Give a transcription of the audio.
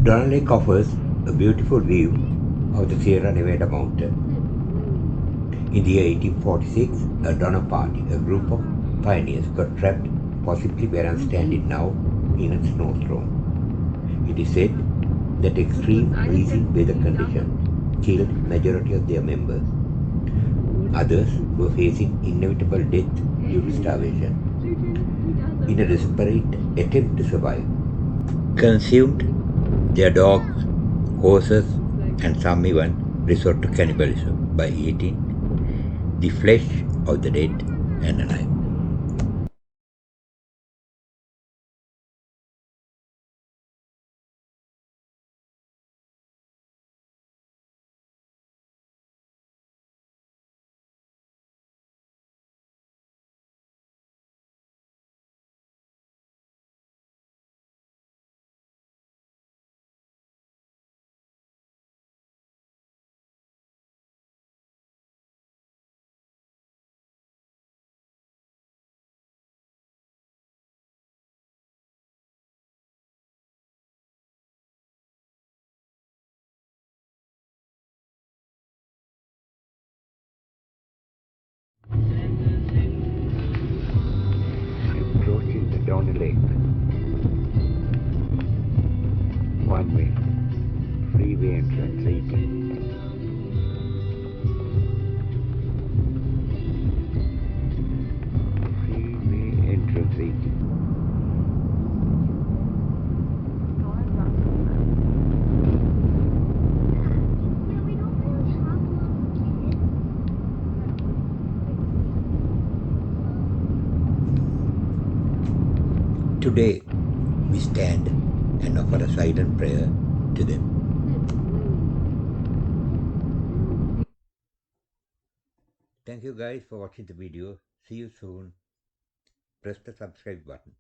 Donald Lake offers a beautiful view of the Sierra Nevada mountain. In the year 1846, a Donner Party, a group of pioneers, got trapped, possibly where I'm standing now, in a snowstorm. It is said that extreme freezing weather conditions killed majority of their members. Others were facing inevitable death due to starvation. In a desperate attempt to survive, consumed their dogs, horses, and some even resort to cannibalism by eating the flesh of the dead and alive. Approaching the Donner Lake. One way. Freeway entrance 18. Freeway entrance 18. Today, we stand and offer a silent prayer to them. Thank you guys for watching the video. See you soon. Press the subscribe button.